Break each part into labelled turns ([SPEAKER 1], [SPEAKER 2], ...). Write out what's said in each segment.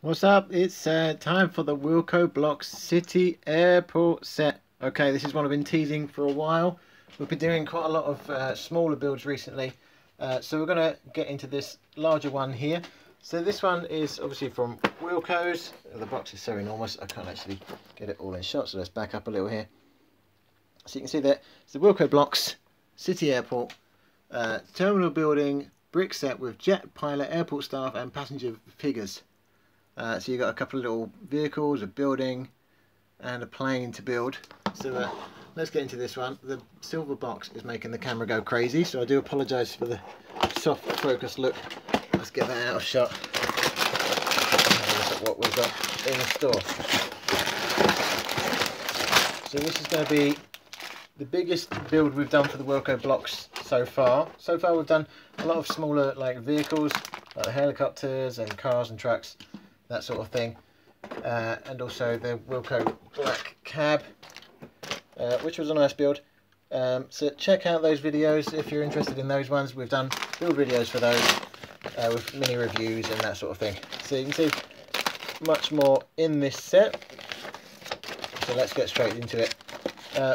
[SPEAKER 1] What's up? It's time for the Wilko Blox City Airport set. Okay, this is one I've been teasing for a while. We've been doing quite a lot of smaller builds recently. So we're going to get into this larger one here. So this one is obviously from Wilko's. The box is so enormous I can't actually get it all in shot, so let's back up a little here. So you can see that it's the Wilko Blox City Airport terminal building brick set with jet, pilot, airport staff and passenger figures. So you've got a couple of little vehicles, a building and a plane to build. So let's get into this one. The silver box is making the camera go crazy, so I do apologise for the soft focus look. Let's get that out of shot. Have a look at what we've got in the store. So this is going to be the biggest build we've done for the Wilko Blox so far. So far we've done a lot of smaller like vehicles, like helicopters and cars and trucks, that sort of thing, and also the Wilko Black Cab, which was a nice build. So check out those videos if you're interested in those ones. We've done build videos for those with mini reviews and that sort of thing. So you can see much more in this set. So let's get straight into it.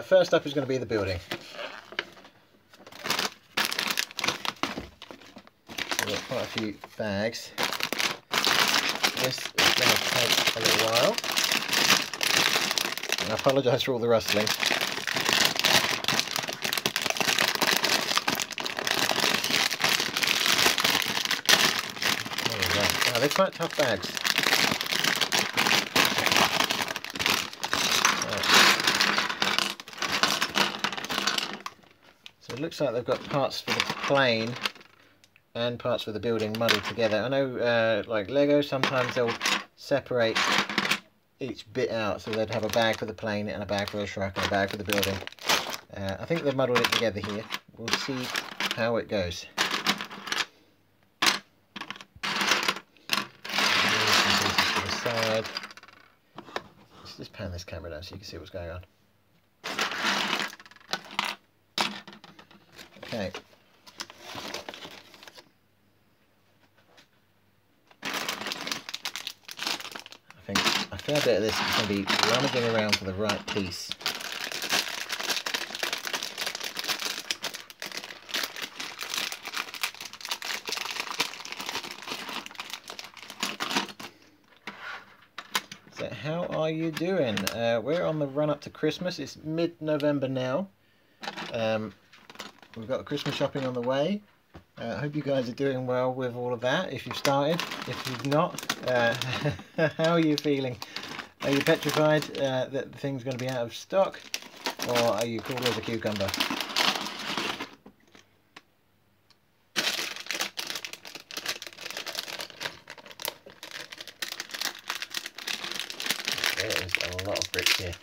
[SPEAKER 1] First up is going to be the building. We've got quite a few bags. This is going to take a little while, and I apologise for all the rustling. There we go. Now they're quite tough bags. So it looks like they've got parts for the plane and parts for the building muddled together. I know like Lego, sometimes they'll separate each bit out, so they'd have a bag for the plane and a bag for the truck and a bag for the building. I think they've muddled it together here. We'll see how it goes. Side. Let's just pan this camera down so you can see what's going on. Okay. I think a fair bit of this is going to be rummaging around for the right piece. So how are you doing? We're on the run up to Christmas. It's mid-November now. We've got Christmas shopping on the way. I hope you guys are doing well with all of that, if you've started. If you've not, how are you feeling? Are you petrified that the thing's going to be out of stock? Or are you cool as a cucumber? There is a lot of bricks here.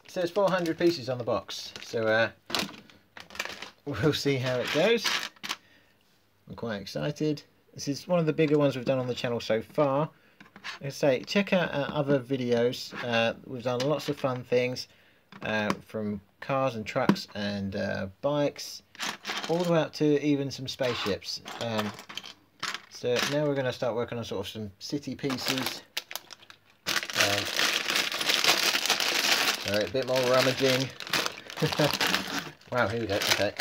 [SPEAKER 1] So there's 400 pieces on the box. So we'll see how it goes. I'm quite excited. This is one of the bigger ones we've done on the channel so far. Like I say, check out our other videos. We've done lots of fun things, from cars and trucks and bikes, all the way up to even some spaceships. So now we're going to start working on sort of some city pieces. Sorry, a bit more rummaging. Wow, here we go. Okay.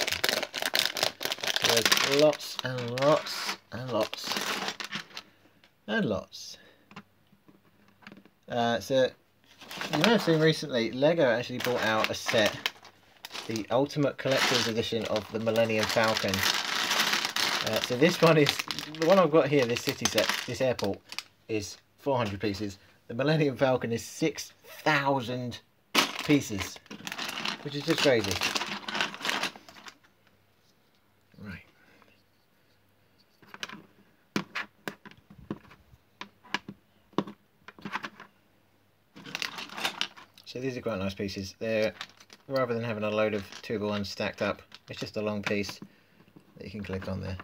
[SPEAKER 1] There's lots and lots and lots and lots. So you may have seen recently, Lego actually brought out a set, the Ultimate Collector's Edition of the Millennium Falcon. So this one is, the one I've got here, this city set, this airport, is 400 pieces. The Millennium Falcon is 6,000 pieces, which is just crazy. Right. So these are quite nice pieces. They're, rather than having a load of 2x1s stacked up, it's just a long piece that you can click on there.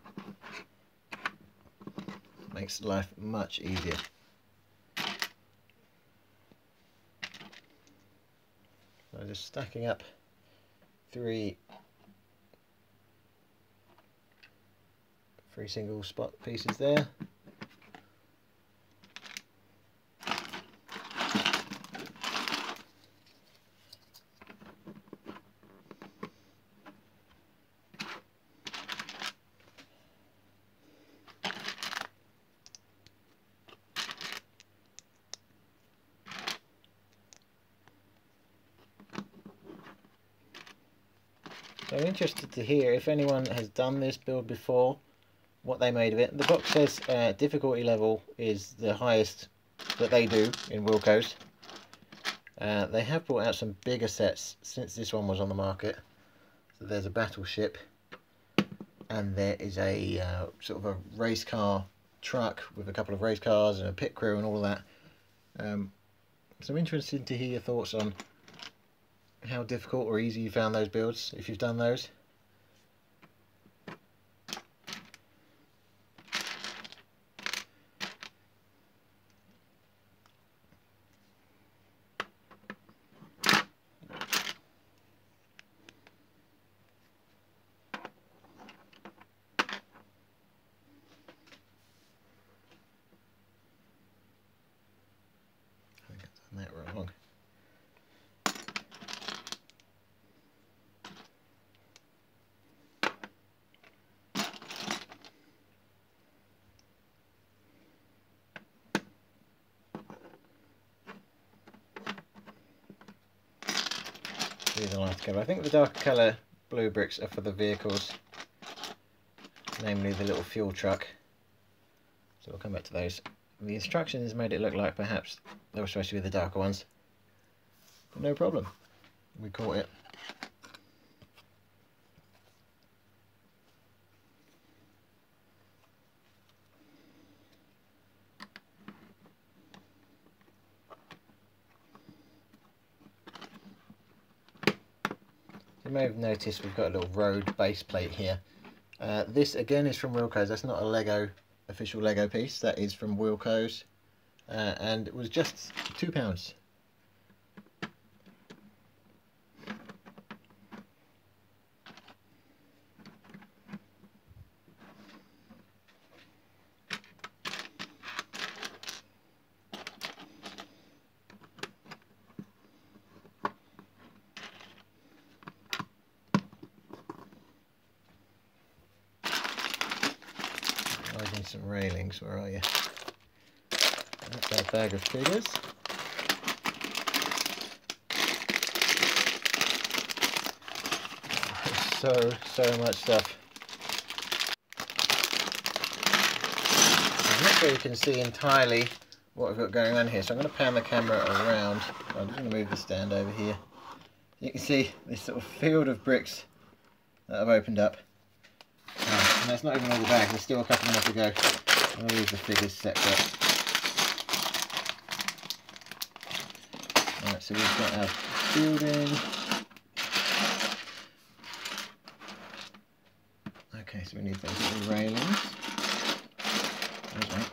[SPEAKER 1] Makes life much easier. So just stacking up three single spot pieces there. So I'm interested to hear if anyone has done this build before, what they made of it. The box says difficulty level is the highest that they do in Wilko's. They have brought out some bigger sets since this one was on the market. So there's a battleship, and there is a sort of a race car truck with a couple of race cars and a pit crew and all that. So I'm interested to hear your thoughts on how difficult or easy you found those builds, if you've done those. I think I've done that wrong. These are lighter colour. I think the darker colour blue bricks are for the vehicles, namely the little fuel truck. So we'll come back to those. The instructions made it look like perhaps they were supposed to be the darker ones. But no problem. We caught it. You may have noticed we've got a little road base plate here. This again is from Wilko's. That's not a Lego official Lego piece. That is from Wilko's, and it was just £2. Some railings, where are you? That's our bag of figures. So much stuff. I'm not sure you can see entirely what we've got going on here, so I'm going to pan the camera around. I'm just going to move the stand over here. You can see this sort of field of bricks that I've opened up. And that's not even all the bags, there's still a couple more to go. I'll leave the figures separate. Alright, so we've got our building. Okay, so we need those little railings. Okay.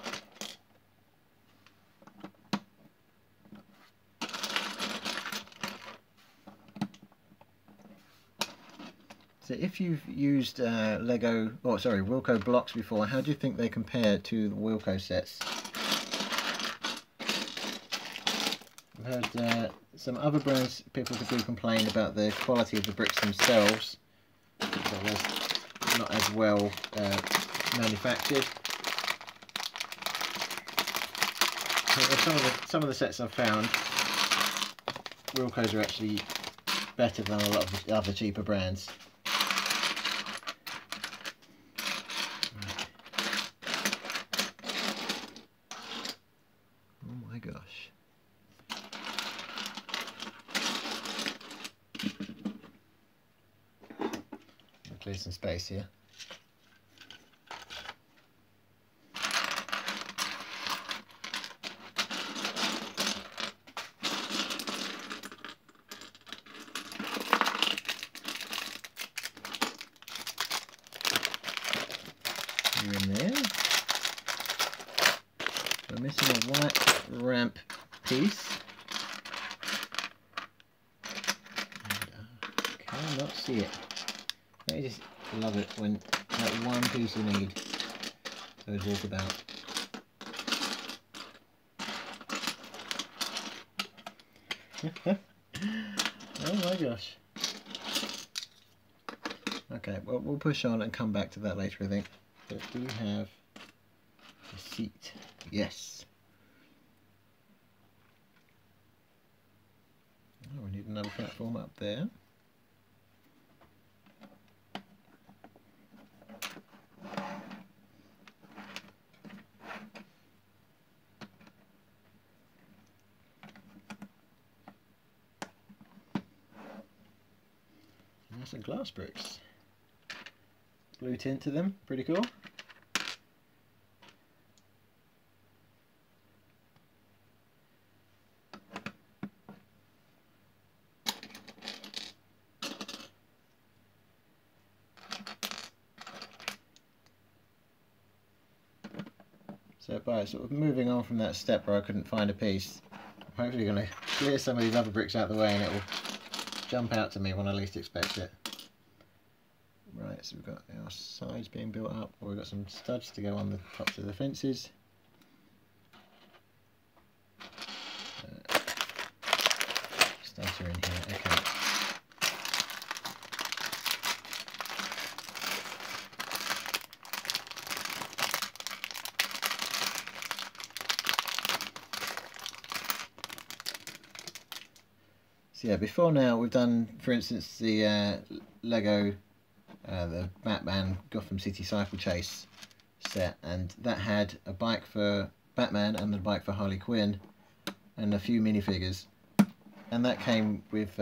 [SPEAKER 1] So if you've used Wilko Blox before, how do you think they compare to the Wilko sets? I've heard some other brands, people do complain about the quality of the bricks themselves, that they're not as well manufactured. Some of the sets I've found, Wilko's are actually better than a lot of the other cheaper brands. Gosh. I'll clear some space here. You're in there. We're missing a white ramp piece. I cannot see it. I just love it when that one piece you need goes walk about. Oh my gosh. Okay, well we'll push on and come back to that later I think. But do we have a seat? Yes. Oh, we need another platform up there. And some glass bricks. Blue tint to them, pretty cool. So by sort of moving on from that step where I couldn't find a piece, I'm hopefully going to clear some of these other bricks out of the way and it will jump out to me when I least expect it. Right, so we've got our sides being built up, we've got some studs to go on the tops of the fences. Studs are in here, okay. So yeah, before now we've done, for instance, the Lego, the Batman Gotham City Cycle Chase set, and that had a bike for Batman and a bike for Harley Quinn and a few minifigures, and that came with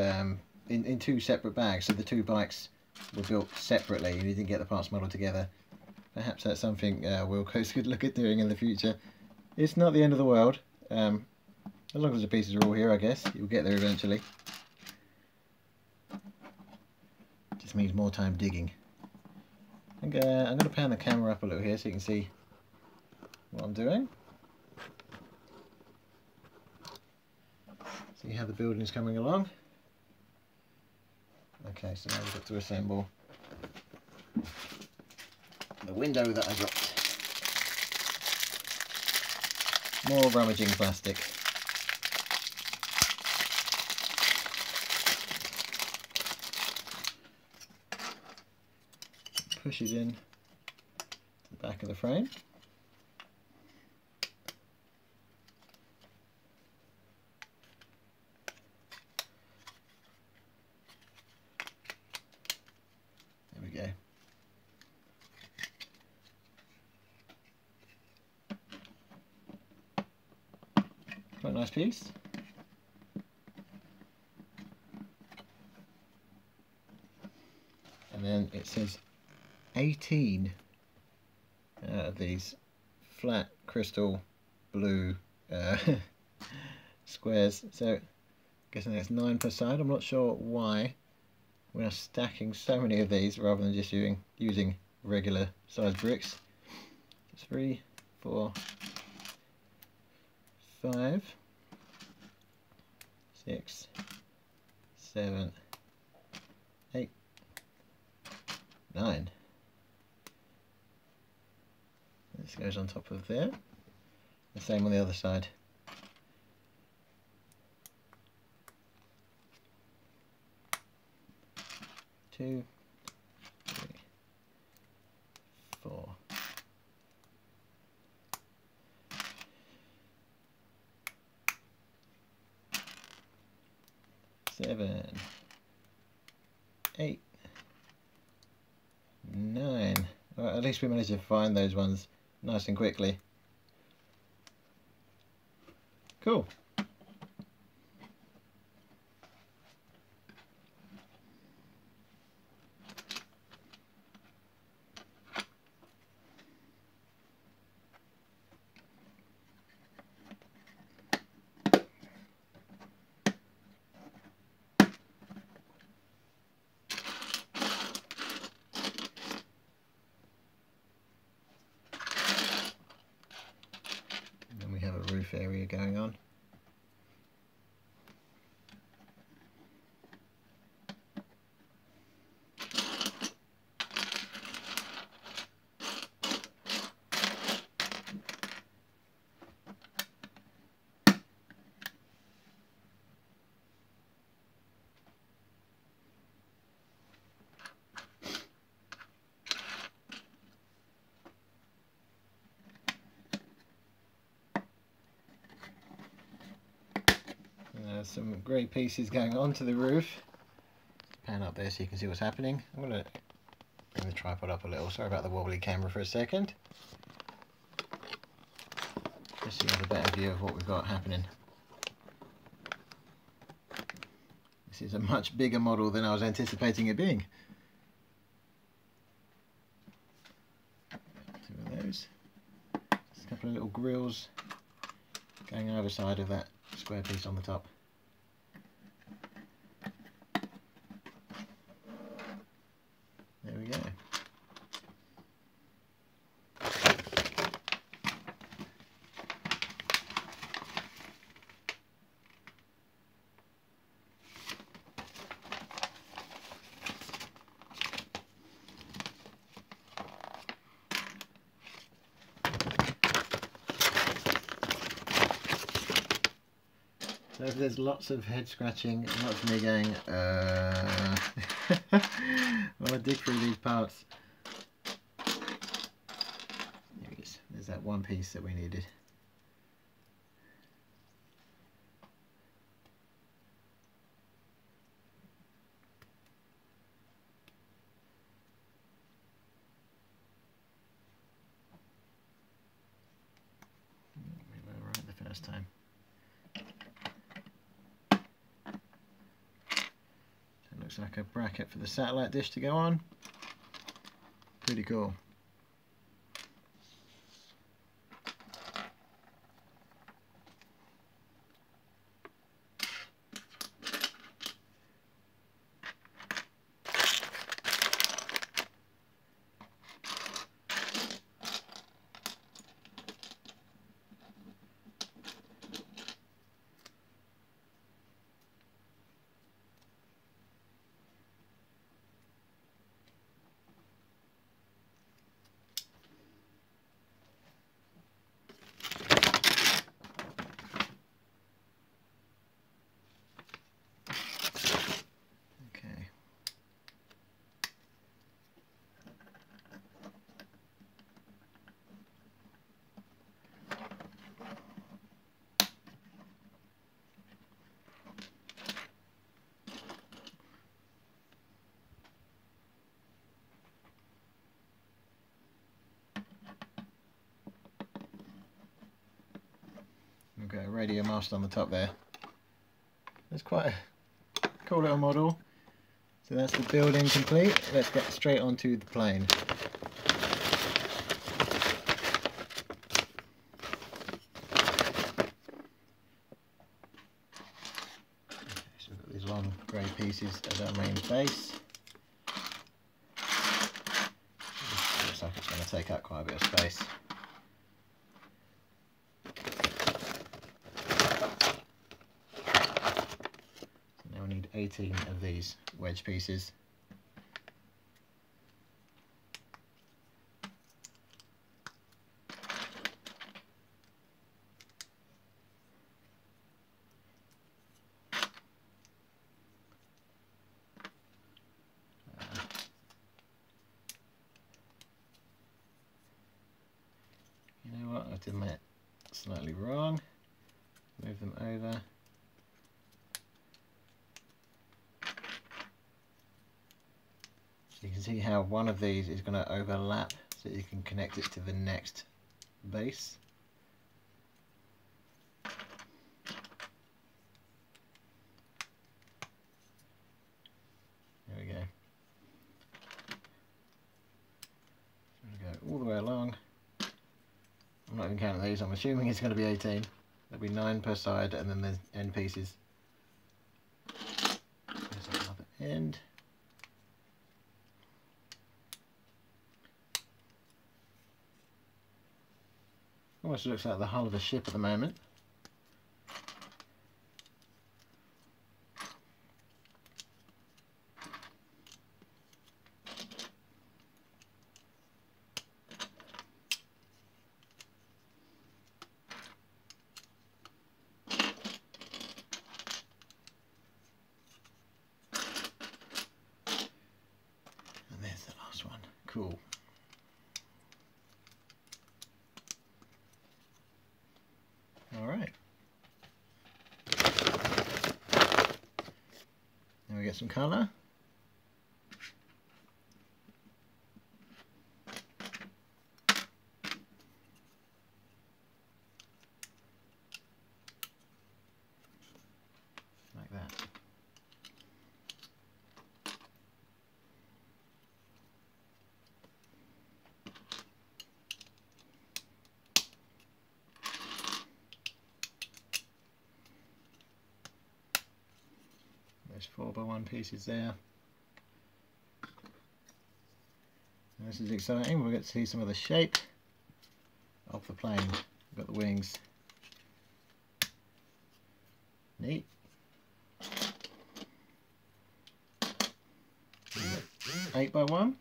[SPEAKER 1] in two separate bags, so the two bikes were built separately and you didn't get the parts modelled together. Perhaps that's something Wilko's could look at doing in the future. It's not the end of the world, as long as the pieces are all here, I guess you'll get there eventually. Just means more time digging. I'm going to pan the camera up a little here so you can see what I'm doing. See how the building is coming along. Okay, so now we've got to assemble the window that I dropped. More rummaging plastic. Push it in to the back of the frame. There we go. Quite a nice piece. And then it says 18 of these flat crystal blue squares, so I'm guessing that's 9 per side. I'm not sure why we're stacking so many of these rather than just using regular size bricks. 3, 4, 5, 6, 7, 8, 9. This goes on top of there. The same on the other side. Two, 3, 4. 7, 8, 9. Well, at least we managed to find those ones nice and quickly. Cool. Roof area going on. Some great pieces going onto the roof. Pan up there so you can see what's happening. I'm going to bring the tripod up a little. Sorry about the wobbly camera for a second. Just so you have a better view of what we've got happening. This is a much bigger model than I was anticipating it being. Two of those. Just a couple of little grills going either side of that square piece on the top. There we go. So if there's lots of head scratching, lots of me going, while I dig through these parts. Here it is. There's that one piece that we needed. We were right the first time. Looks like a bracket for the satellite dish to go on. Pretty cool. We've got a radio mast on the top there. It's quite a cool little model. So that's the building complete. Let's get straight onto the plane. So we've got these long grey pieces as our main base. Looks like it's going to take up quite a bit of space. So now we need 18 of these wedge pieces. You know what, I did that slightly wrong. Move them over. So you can see how one of these is going to overlap, so you can connect it to the next base. There we go. So I'm going to go all the way along. I'm not even counting these, I'm assuming it's going to be 18. There'll be 9 per side, and then there's end pieces. There's another end. Almost looks like the hull of a ship at the moment. And there's the last one. Cool. Alright. Now we get some colour. Like that. Those 4x1 pieces there. And this is exciting, we'll get to see some of the shape of the plane. We've got the wings. Neat. 8x1.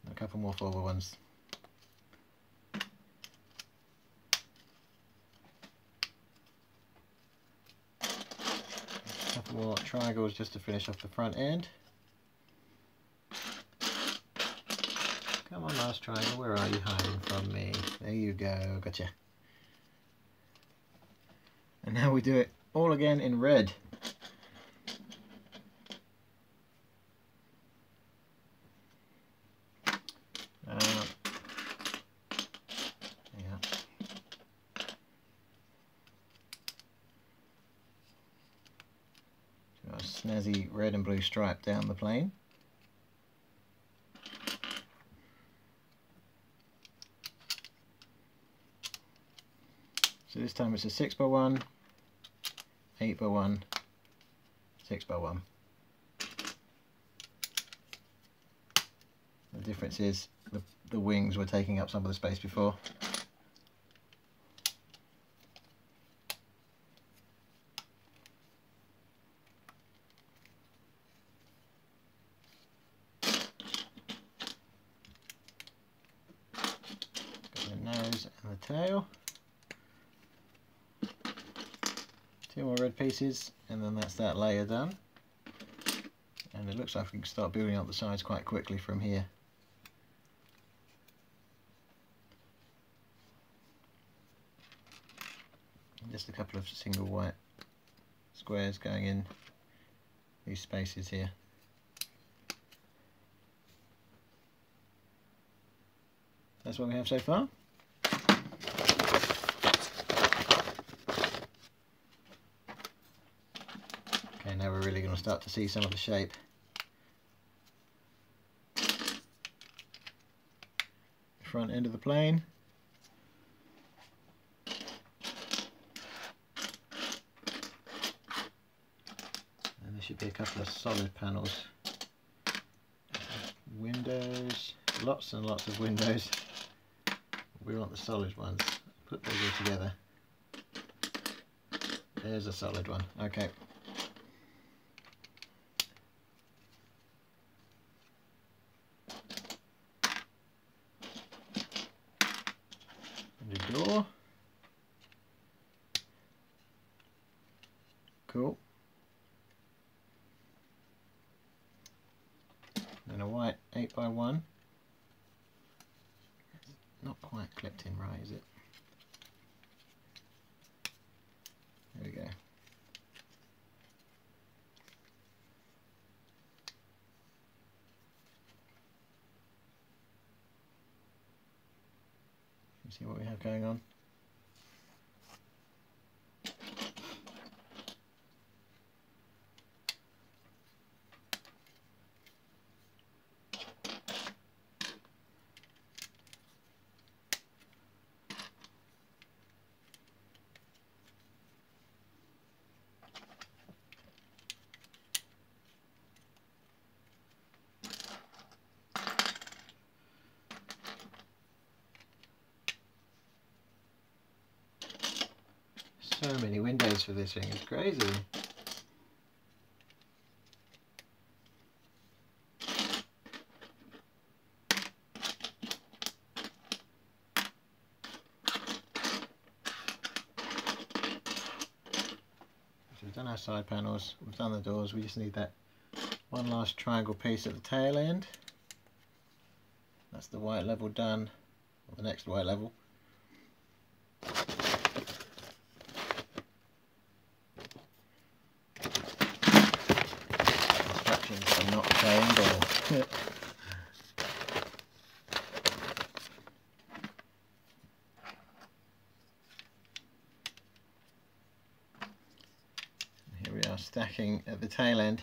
[SPEAKER 1] A couple more 4x1s. A couple more triangles just to finish off the front end. Come on, last triangle, where are you hiding from me? There you go, gotcha. And now we do it all again in red. Got a snazzy red and blue stripe down the plane. So this time it's a 6x1, 8x1, 6x1. The difference is the wings were taking up some of the space before. Got the nose and the tail. 2 more red pieces, and then that's that layer done. And it looks like we can start building up the sides quite quickly from here. And just a couple of single white squares going in these spaces here. That's what we have so far. Okay, now we're really going to start to see some of the shape. Front end of the plane. And there should be a couple of solid panels. Windows, lots and lots of windows. We want the solid ones. Put those all together. There's a solid one. Okay. And a door. Cool. And a white 8x1. Not quite clipped in right, is it? There we go. You see what we have going on? So many windows for this thing, it's crazy. So we've done our side panels, we've done the doors, we just need that one last triangle piece at the tail end. That's the white level done, or the next white level. I'm not trained or here we are stacking at the tail end,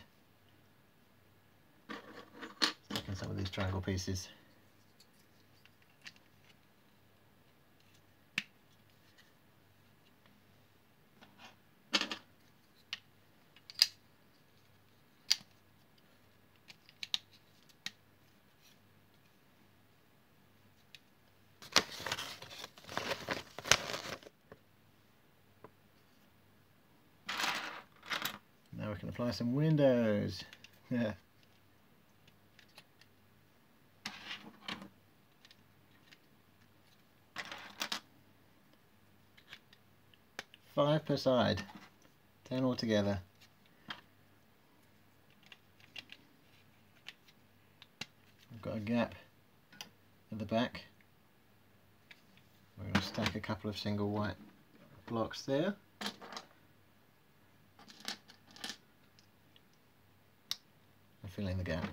[SPEAKER 1] stacking some of these triangle pieces. can apply some windows. Yeah. Five per side, 10 altogether. I've got a gap at the back. We're going to stack a couple of single white blocks there. And fill in the gap.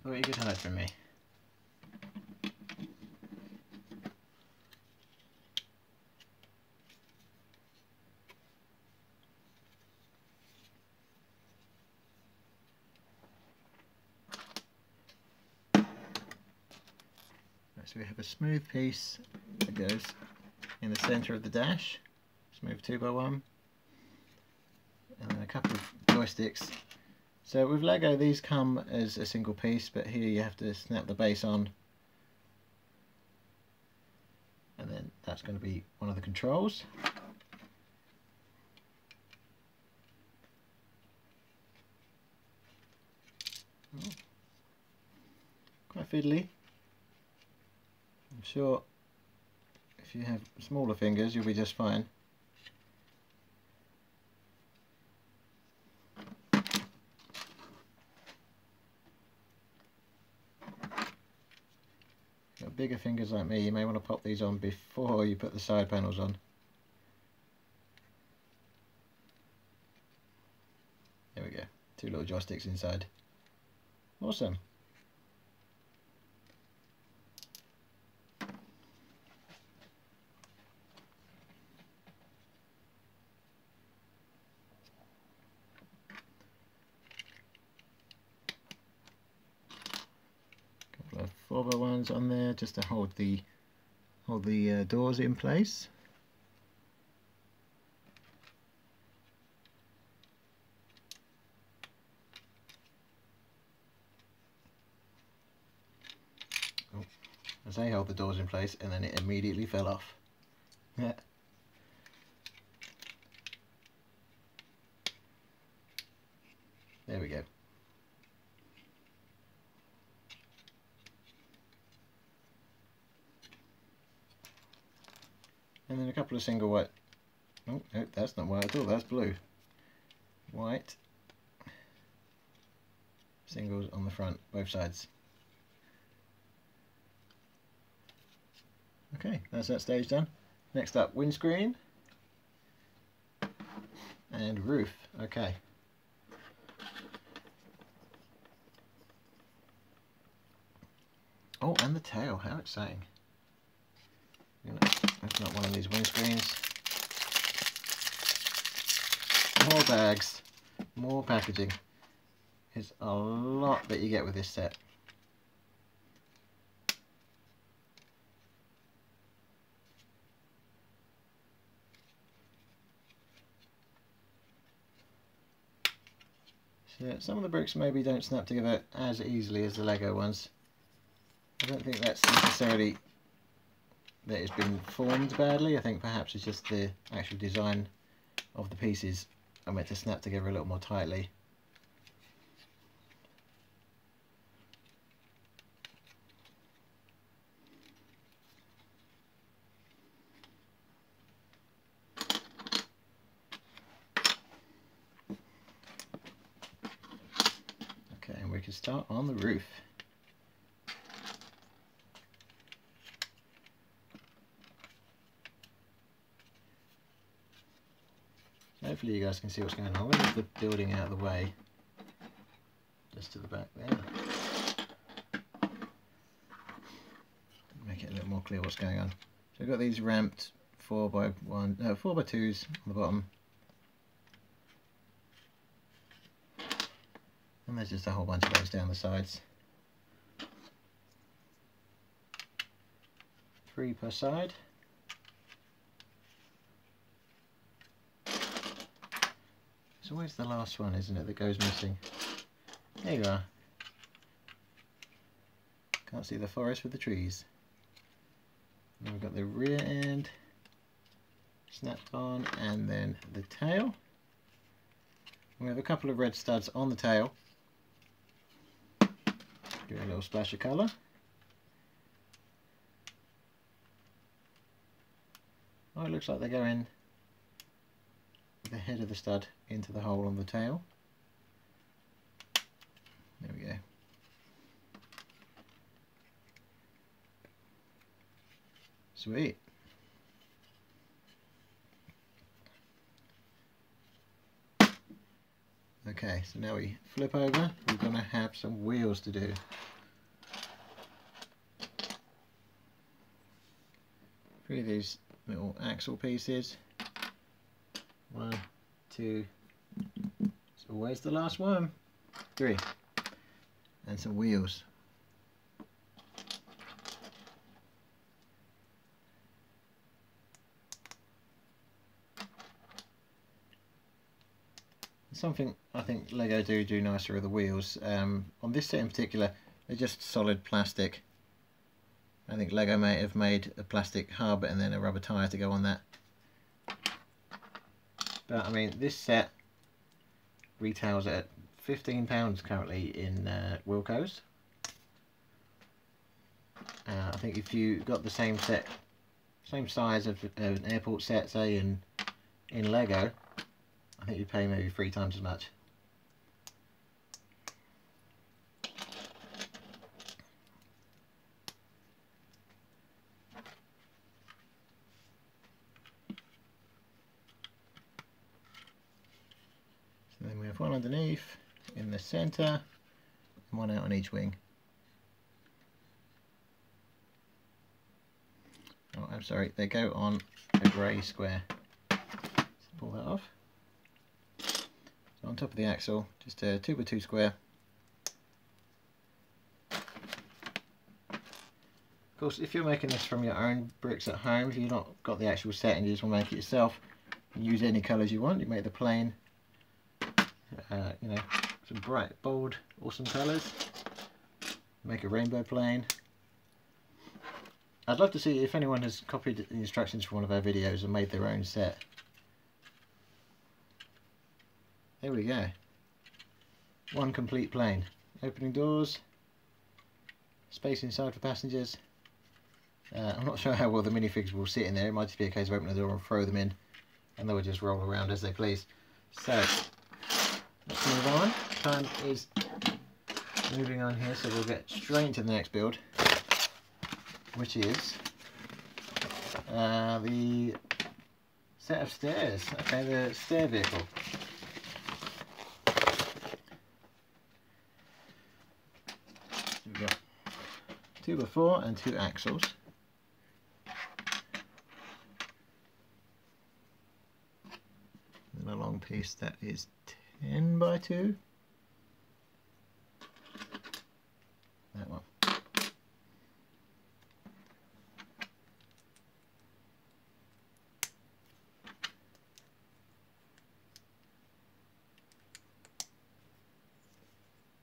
[SPEAKER 1] Thought you could hide from me. So we have a smooth piece that goes in the centre of the dash, smooth 2x1, and then a couple of joysticks. So with Lego these come as a single piece, but here you have to snap the base on, and then that's going to be one of the controls. Oh, quite fiddly. I'm sure if you have smaller fingers you'll be just fine. Got bigger fingers like me, you may want to pop these on before you put the side panels on. There we go, two little joysticks inside. Awesome. Couple of 4x1s on there just to hold the doors in place. As they held the doors in place, and then it immediately fell off. Yeah. There we go. And then a couple of single white. Oh, no, that's not white at all, that's blue. White singles on the front, both sides. Okay, that's that stage done. Next up, windscreen and roof. Okay. Oh, and the tail, how exciting. That's not one of these windscreens. More bags, more packaging. There's a lot that you get with this set. So yeah, some of the bricks maybe don't snap together as easily as the Lego ones. I don't think that's necessarily that it's been formed badly. I think perhaps it's just the actual design of the pieces are meant to snap together a little more tightly. Okay, and we can start on the roof. Hopefully you guys can see what's going on. I'll move the building out of the way, just to the back there. Make it a little more clear what's going on. So we've got these ramped 4x2s on the bottom. And there's just a whole bunch of those down the sides. 3 per side. It's always the last one, isn't it, that goes missing. There you are. Can't see the forest with the trees. Then we've got the rear end snapped on, and then the tail. We have a couple of red studs on the tail. Give it a little splash of colour. Oh, it looks like they go in the head of the stud into the hole on the tail. There we go. Sweet. Okay, so now we flip over, we're going to have some wheels to do. Three of these little axle pieces. 1, 2, it's always the last one. 3. And some wheels. Something I think Lego do nicer are the wheels. On this set in particular, they're just solid plastic. I think Lego may have made a plastic hub and then a rubber tyre to go on that. But I mean, this set retails at £15 currently in Wilko's. I think if you got the same set, same size of an airport set, say in Lego, I think you'd pay maybe 3 times as much. So then we have one underneath, in the centre, and one out on each wing. Oh, I'm sorry, they go on a grey square. So pull that off. On top of the axle, just a 2x2 square. Of course, if you're making this from your own bricks at home, if you've not got the actual set and you just want to make it yourself, you can use any colours you want. You make the plain, you know, some bright, bold, awesome colours. Make a rainbow plane. I'd love to see if anyone has copied the instructions from one of our videos and made their own set. There we go. One complete plane. Opening doors. Space inside for passengers. I'm not sure how well the minifigs will sit in there. It might just be a case of opening the door and throw them in, and they will just roll around as they please. So, let's move on. Time is moving on here, so we'll get straight into the next build, which is the set of stairs. Okay, the stair vehicle. We've got 2x4 and 2 axles. And a long piece that is 10x2. That one.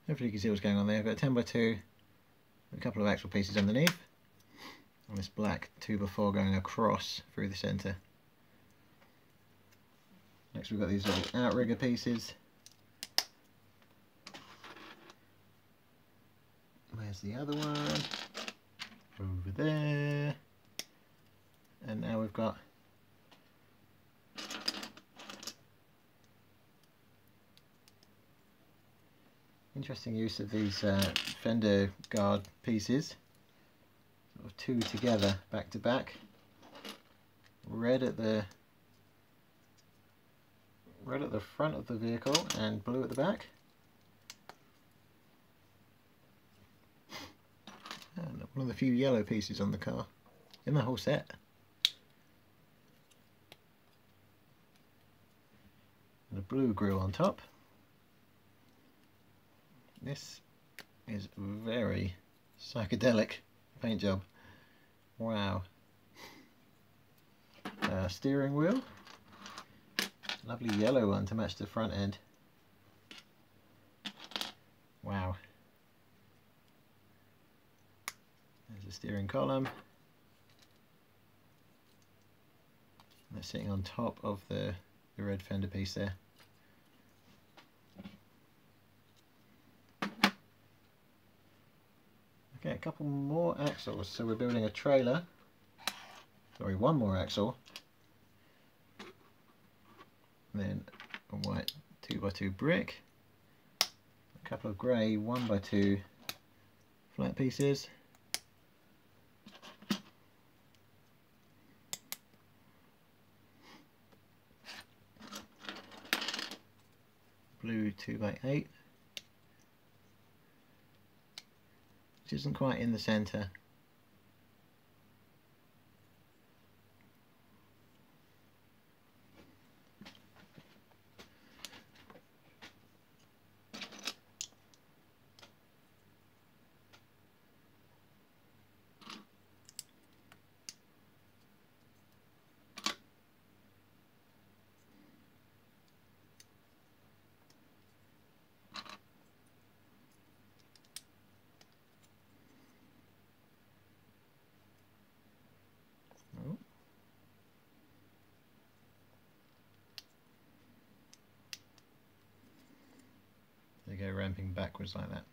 [SPEAKER 1] Hopefully you can see what's going on there. I've got a 10x2, a couple of axle pieces underneath, and this black 2x4 going across through the centre. Next we've got these little outrigger pieces. Where's the other one? Over there. And now we've got interesting use of these fender guard pieces, sort of 2 together, back to back. Red at the front of the vehicle and blue at the back. And one of the few yellow pieces on the car in the whole set. And a blue grille on top. This is very psychedelic paint job. Wow. steering wheel. Lovely yellow one to match the front end. Wow. There's the steering column. That's sitting on top of the red fender piece there. Okay, a couple more axles. So we're building a trailer. Sorry, one more axle. Then a white 2x2 brick. A couple of grey 1x2 flat pieces. Blue 2x8, which isn't quite in the centre. They go ramping backwards like that.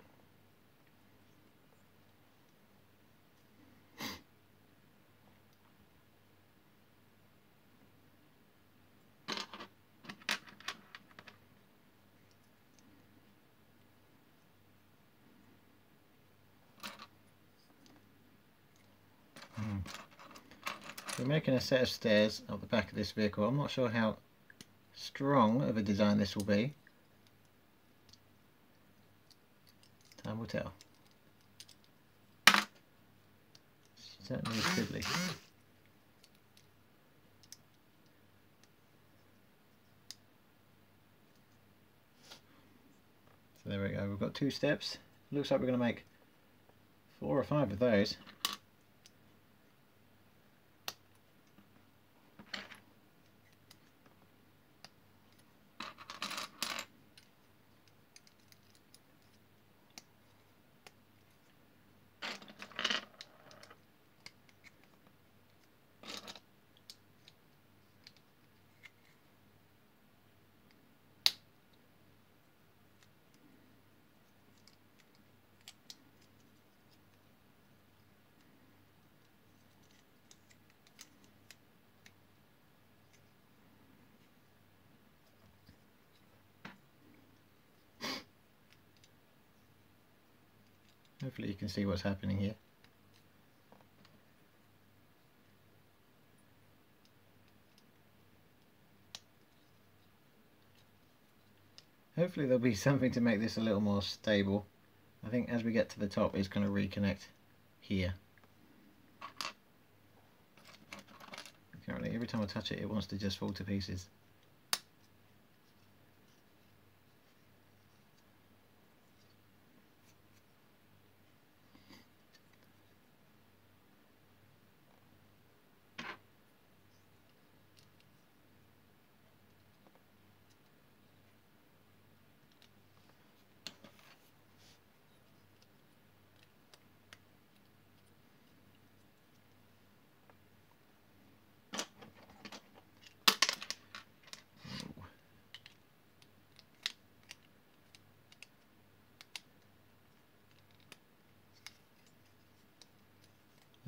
[SPEAKER 1] We're making a set of stairs up the back of this vehicle. I'm not sure how strong of a design this will be. Time will tell. Certainly is fiddly. So there we go, we've got 2 steps. Looks like we're going to make 4 or 5 of those. Hopefully you can see what's happening here. Hopefully there'll be something to make this a little more stable. I think as we get to the top it's going to reconnect here. Currently every time I touch it, it wants to just fall to pieces.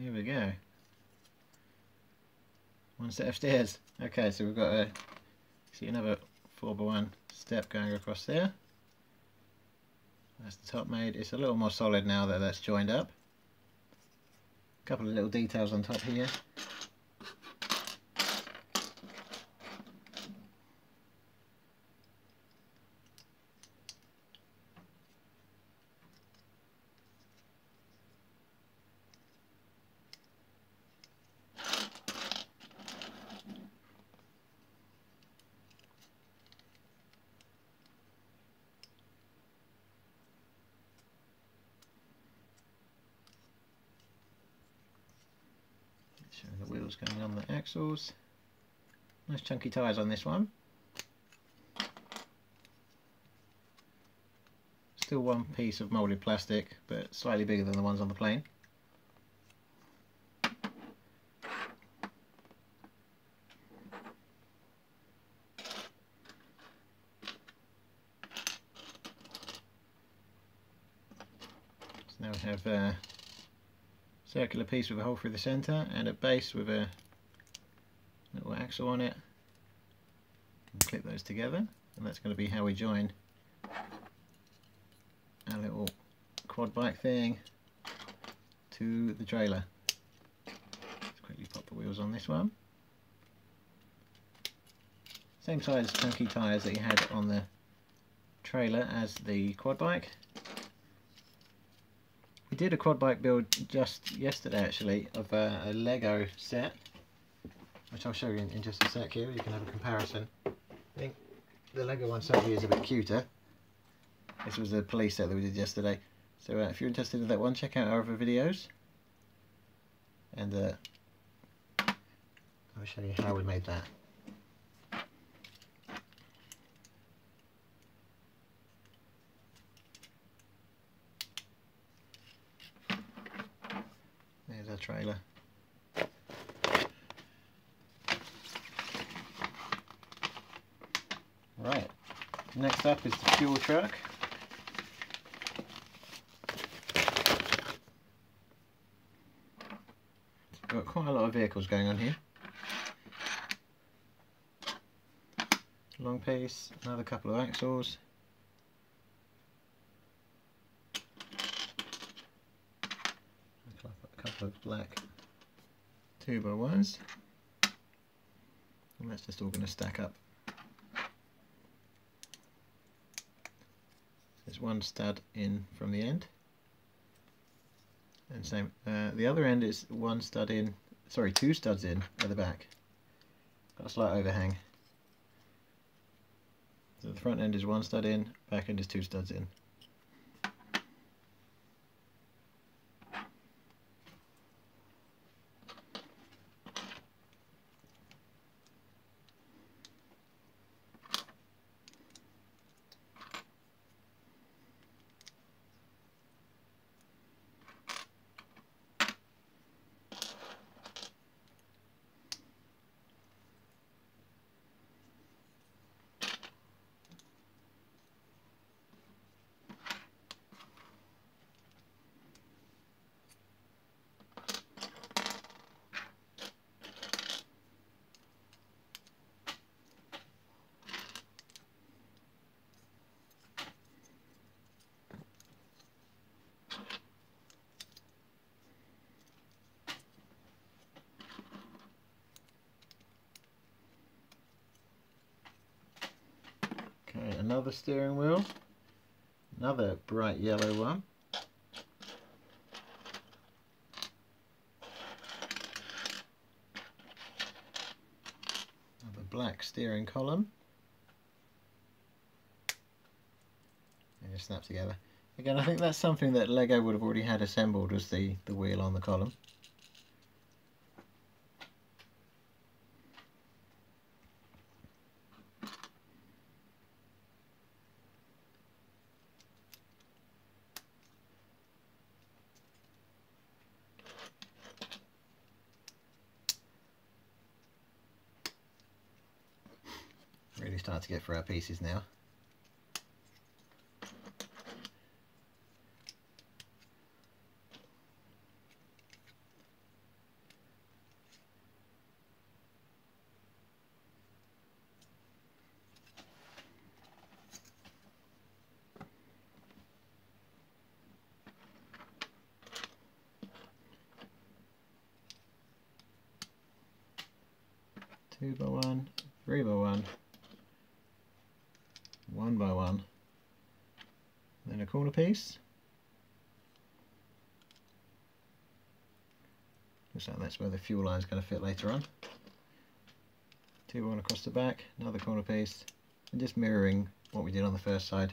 [SPEAKER 1] Here we go. One set of stairs. Okay, so we've got a see another 4x1 step going across there. That's the top made. It's a little more solid now that that's joined up. A couple of little details on top here. Showing the wheels going on the axles. Nice chunky tyres on this one. Still one piece of moulded plastic, but slightly bigger than the ones on the plane. So now we have a circular piece with a hole through the centre and a base with a little axle on it. And clip those together, and that's going to be how we join our little quad bike thing to the trailer. Let's quickly pop the wheels on this one. Same size chunky tyres that you had on the trailer as the quad bike. We did a quad bike build just yesterday actually of a Lego set, which I'll show you in just a sec here. You can have a comparison. I think the Lego one certainly is a bit cuter. This was a police set that we did yesterday. So if you're interested in that one, check out our other videos. And I'll show you how we made that. There's our trailer. Right, next up is the fuel truck. Got quite a lot of vehicles going on here. Long piece, another couple of axles. A couple of black 2x1s. And that's just all going to stack up. There's one stud in from the end. And same, the other end is one stud in, sorry, two studs in at the back. Got a slight overhang. So the front end is one stud in, back end is two studs in. Okay, another steering wheel, another bright yellow one. Another black steering column. They just snap together. Again, I think that's something that Lego would have already had assembled, was the wheel on the column. Really start to get through our pieces now. Two by one, 3x1, 1x1, then a corner piece. Looks like that's where the fuel line is going to fit later on. 2x1 across the back, another corner piece, and just mirroring what we did on the first side.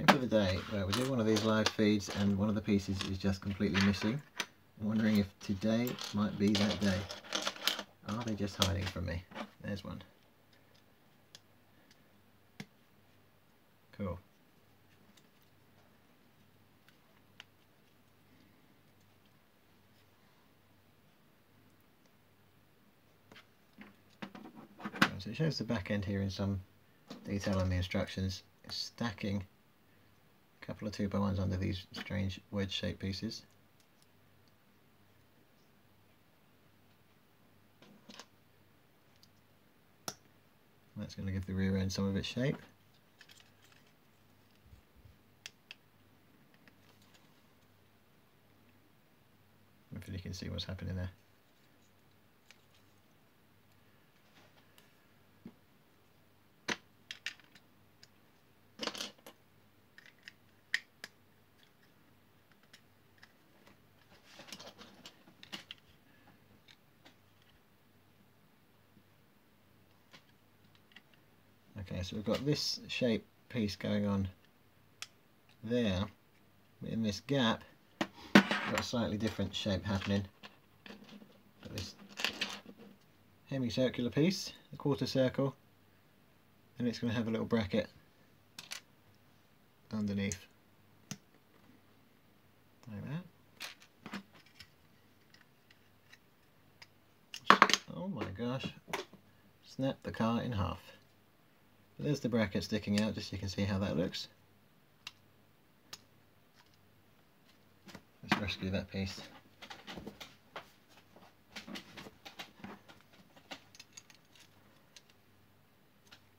[SPEAKER 1] Waiting for the day where we do one of these live feeds and one of the pieces is just completely missing. I'm wondering if today might be that day. Are they just hiding from me? There's one. Cool. So it shows the back end here in some detail on the instructions. It's stacking a couple of 2x1s under these strange wedge shaped pieces. That's going to give the rear end some of its shape. Hopefully you can see what's happening there. Okay, so we've got this shape piece going on there, but in this gap we've got a slightly different shape happening. Got this hemicircular piece, a quarter circle, and it's going to have a little bracket underneath, like that. Oh my gosh, snap the car in half. There's the bracket sticking out, just so you can see how that looks. Let's rescue that piece.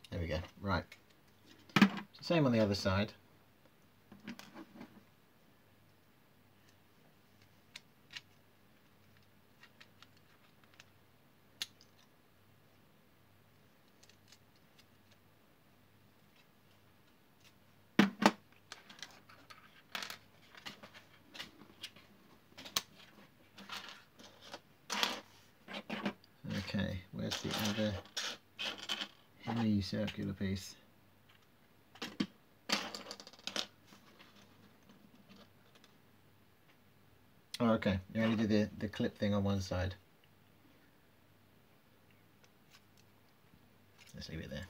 [SPEAKER 1] There we go, right. So same on the other side. Okay, where's the other hemicircular piece? Oh, okay, you only do the clip thing on one side. Let's leave it there.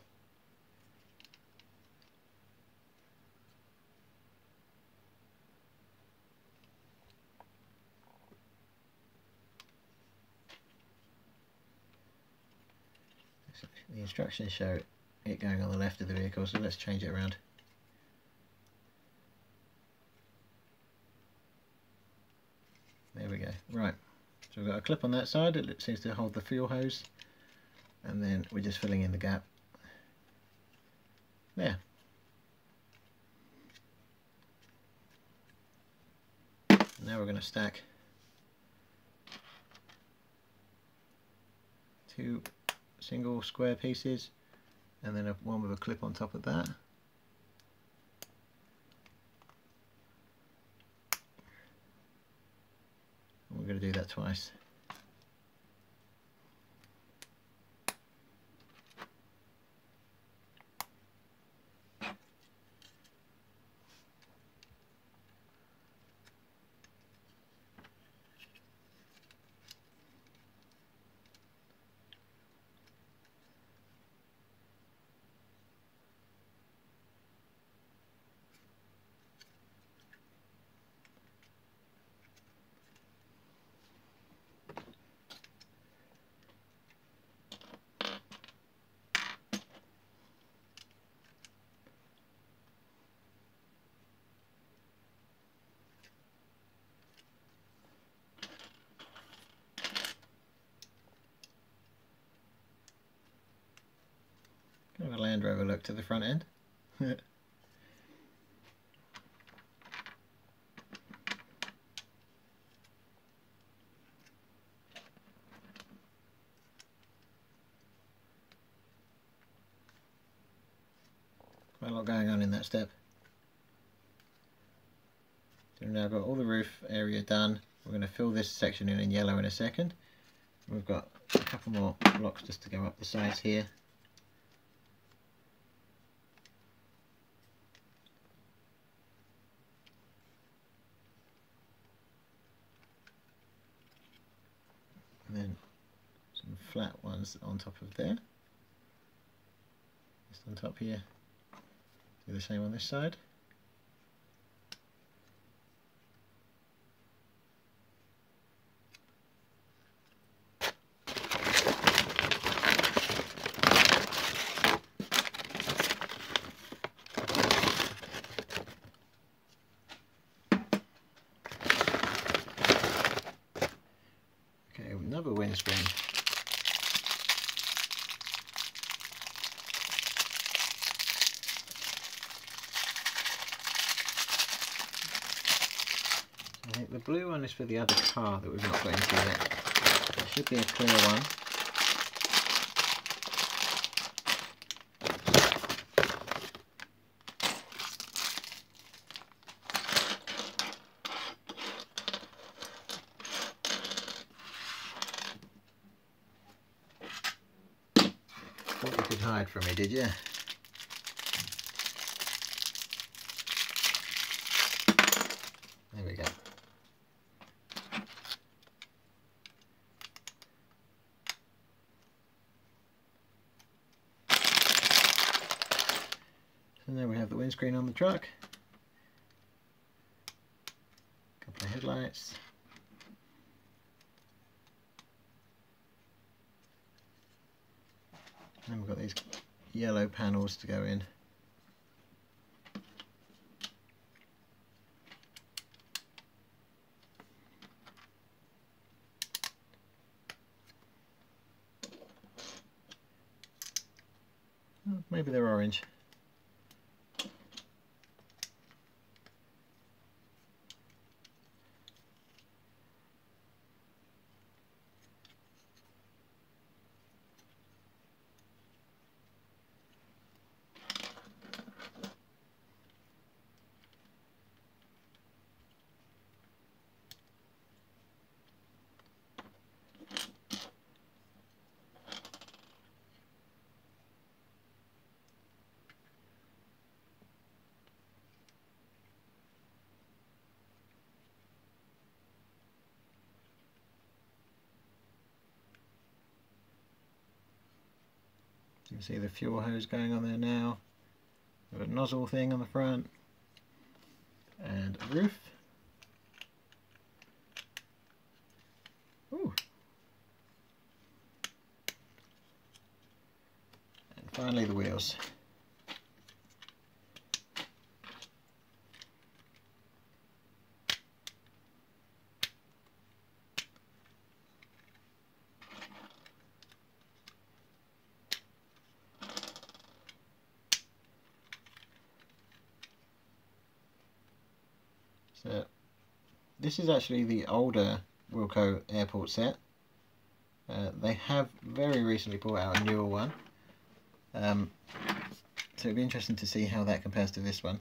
[SPEAKER 1] The instructions show it going on the left of the vehicle, so let's change it around. There we go. Right, so we've got a clip on that side, it seems to hold the fuel hose, and then we're just filling in the gap. There. Now we're going to stack two single square pieces and then one with a clip on top of that. And we're going to do that twice. Kind of a Land Rover look to the front end. Quite a lot going on in that step. So we've now got all the roof area done. We're going to fill this section in yellow in a second. We've got a couple more blocks just to go up the sides here. flat ones on top of there. Just on top here. Do the same on this side. Okay, another windscreen. I think the blue one is for the other car that we've not got into yet. It should be a clear one. Thought you could hide from me, did you? There we go. And then we have the windscreen on the truck. A couple of headlights. And then we've got these yellow panels to go in. Oh, maybe they're orange. You can see the fuel hose going on there now. We've got a nozzle thing on the front and a roof. Ooh. And finally the wheels. So this is actually the older Wilko airport set. They have very recently brought out a newer one. So it'll be interesting to see how that compares to this one.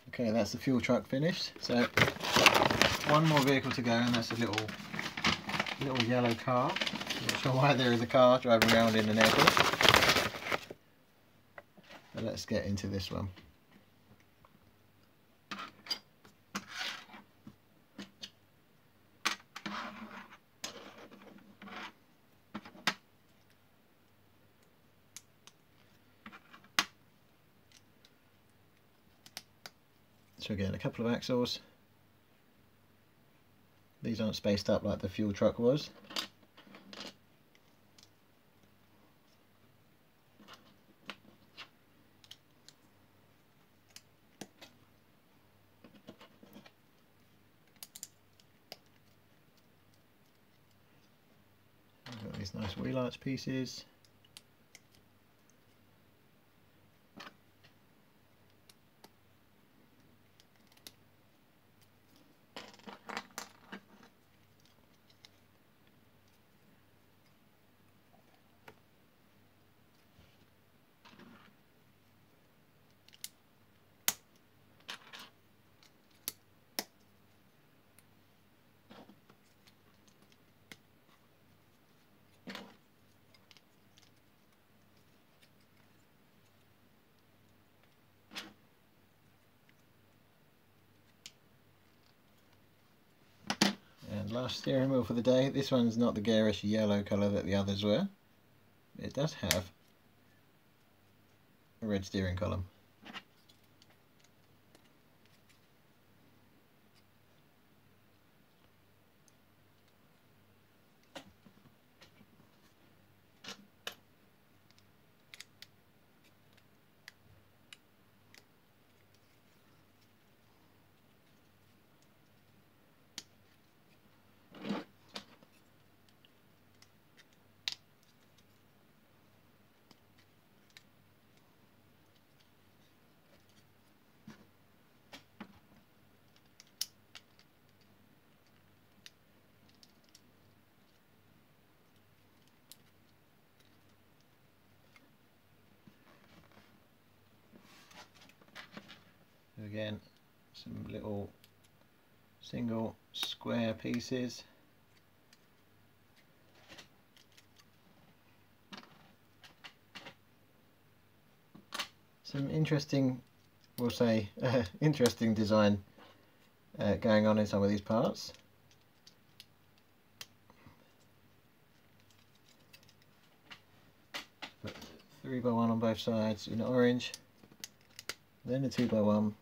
[SPEAKER 1] Okay, that's the fuel truck finished. So one more vehicle to go, and that's a little yellow car. Not sure why there is a car driving around in an airport. But let's get into this one. So again, a couple of axles. These aren't spaced up like the fuel truck was. Got these nice wheel arch pieces. last steering wheel for the day. This one's not the garish yellow colour that the others were. It does have a red steering column. Again, some little single square pieces. Some interesting, we'll say, interesting design going on in some of these parts. Put 3x1 on both sides in orange, then a 2x1.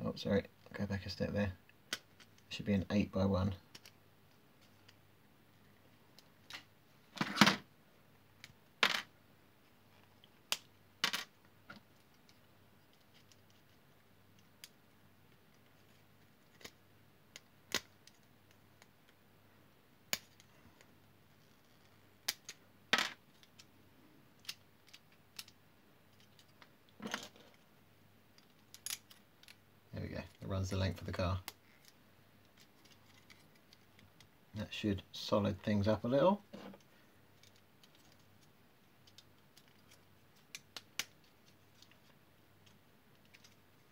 [SPEAKER 1] Oh, sorry, go back a step there. It should be an 8x1. It runs the length of the car. That should solid things up a little.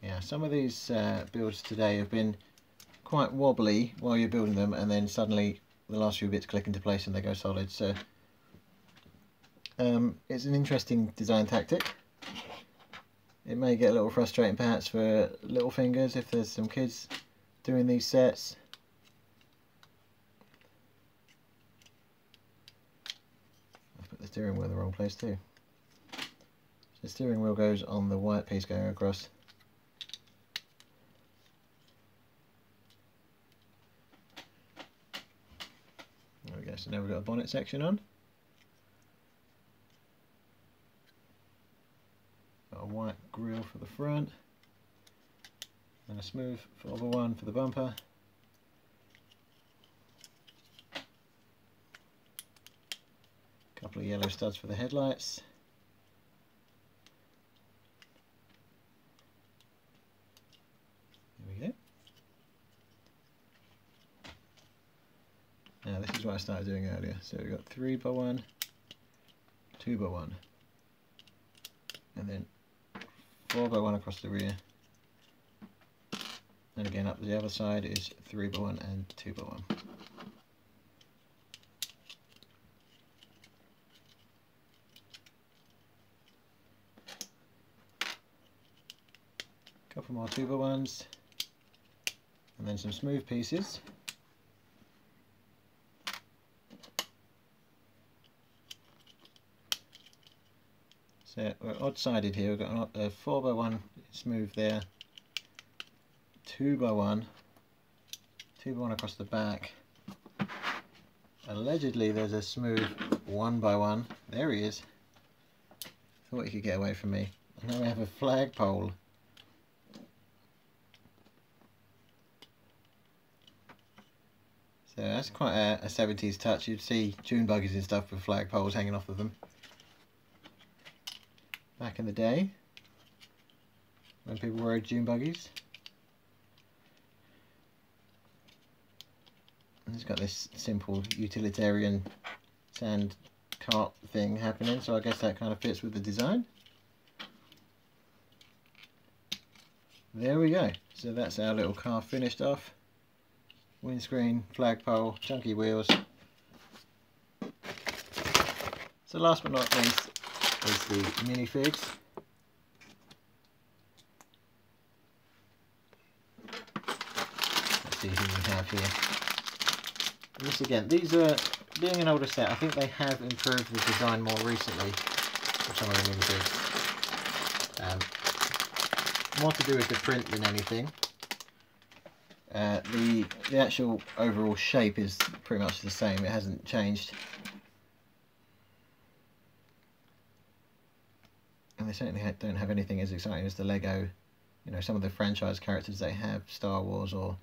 [SPEAKER 1] Yeah, some of these builds today have been quite wobbly while you're building them, and then suddenly the last few bits click into place and they go solid. So it's an interesting design tactic. It may get a little frustrating perhaps for little fingers if there's some kids doing these sets. I've put the steering wheel in the wrong place too. So the steering wheel goes on the white piece going across. There we go, so now we've got a bonnet section on. A white grille for the front and a smooth 4x1 for the bumper. A couple of yellow studs for the headlights. There we go. Now this is what I started doing earlier. So we've got 3x1, 2x1, and then 4x1 across the rear, and again up the other side is 3x1 and 2x1. Couple more 2x1s, and then some smooth pieces. So we're odd-sided here. We've got a 4x1 smooth there, 2x1, 2x1 across the back. Allegedly there's a smooth 1x1. There he is. Thought he could get away from me. And now we have a flagpole. So that's quite a 70s touch. You'd see June buggies and stuff with flagpoles hanging off of them back in the day when people rode June buggies. And it's got this simple utilitarian sand cart thing happening, so I guess that kind of fits with the design. There we go. So that's our little car finished off. Windscreen, flagpole, chunky wheels. So last but not least is the minifigs. see who we have here. And this again, these are, being an older set, I think they have improved the design more recently for some of the minifigs. More to do with the print than anything. The actual overall shape is pretty much the same, it hasn't changed. And they certainly don't have anything as exciting as the Lego, you know, some of the franchise characters they have, Star Wars or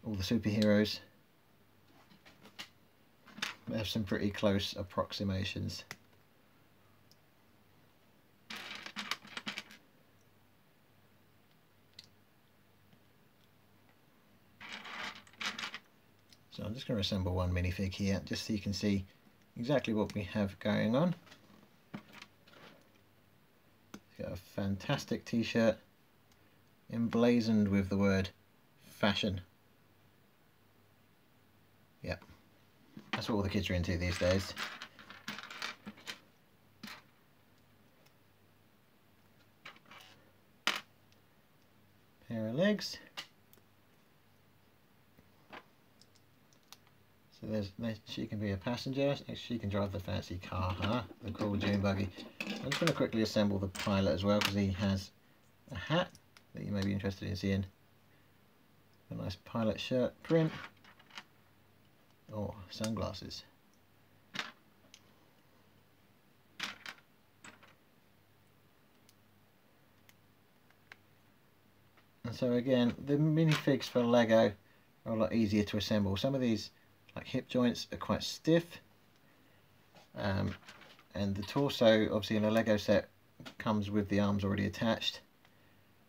[SPEAKER 1] all the superheroes. They have some pretty close approximations. So I'm just going to assemble one minifig here, just so you can see exactly what we have going on. It's got a fantastic t-shirt, emblazoned with the word fashion. Yep, that's what all the kids are into these days. Pair of legs. So she can be a passenger, she can drive the fancy car, huh? The cool dune buggy. I'm just going to quickly assemble the pilot as well, because he has a hat that you may be interested in seeing. A nice pilot shirt print. Oh, sunglasses. And so again, the minifigs for Lego are a lot easier to assemble. Some of these, like hip joints, are quite stiff, and the torso, obviously in a Lego set, comes with the arms already attached,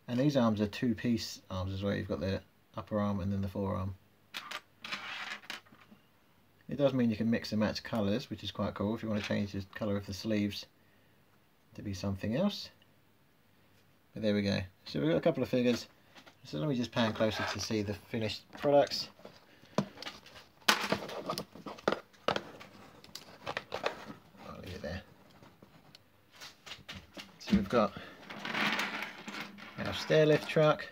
[SPEAKER 1] and these arms are two-piece arms as well. You've got the upper arm and then the forearm. It does mean you can mix and match colours, which is quite cool if you want to change the colour of the sleeves to be something else. But there we go. So we've got a couple of figures, so let me just pan closer to see the finished products. We've got our stair lift truck,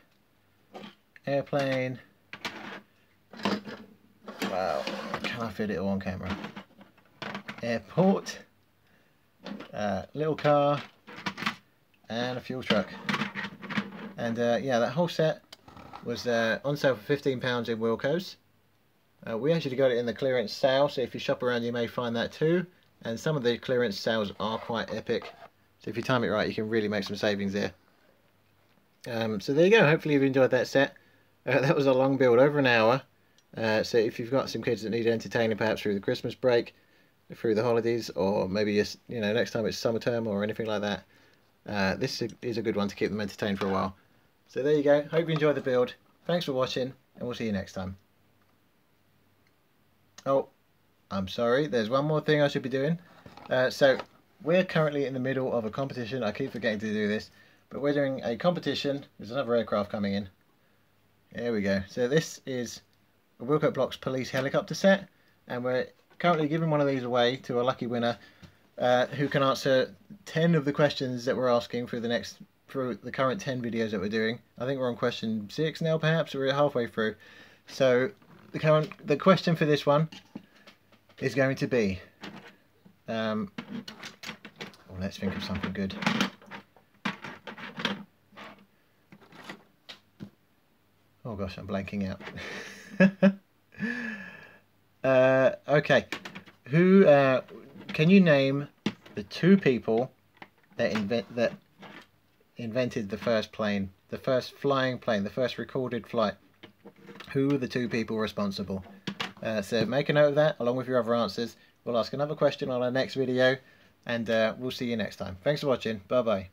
[SPEAKER 1] airplane. Wow, can I fit it all on camera? Airport, little car, and a fuel truck. And yeah, that whole set was on sale for £15 in Wilko's. We actually got it in the clearance sale, so if you shop around you may find that too. And some of the clearance sales are quite epic. So if you time it right, you can really make some savings there. So there you go. Hopefully you've enjoyed that set. That was a long build, over an hour. So if you've got some kids that need entertaining, perhaps through the Christmas break, through the holidays, or maybe just, you know, next time it's summer term or anything like that, this is a good one to keep them entertained for a while. So there you go. Hope you enjoyed the build. Thanks for watching, and we'll see you next time. Oh, I'm sorry. There's one more thing I should be doing. So we're currently in the middle of a competition. I keep forgetting to do this, but we're doing a competition. There's another aircraft coming in. There we go. So this is a Wilko Blox police helicopter set, and we're currently giving one of these away to a lucky winner who can answer 10 of the questions that we're asking through the current 10 videos that we're doing. I think we're on question 6 now, perhaps. We're halfway through. So the question for this one is going to be let's think of something good. Oh gosh, I'm blanking out. Okay, who can you name the two people that invented the first plane, the first flying plane, the first recorded flight? Who are the two people responsible? So make a note of that along with your other answers. We'll ask another question on our next video, and we'll see you next time. Thanks for watching. Bye bye.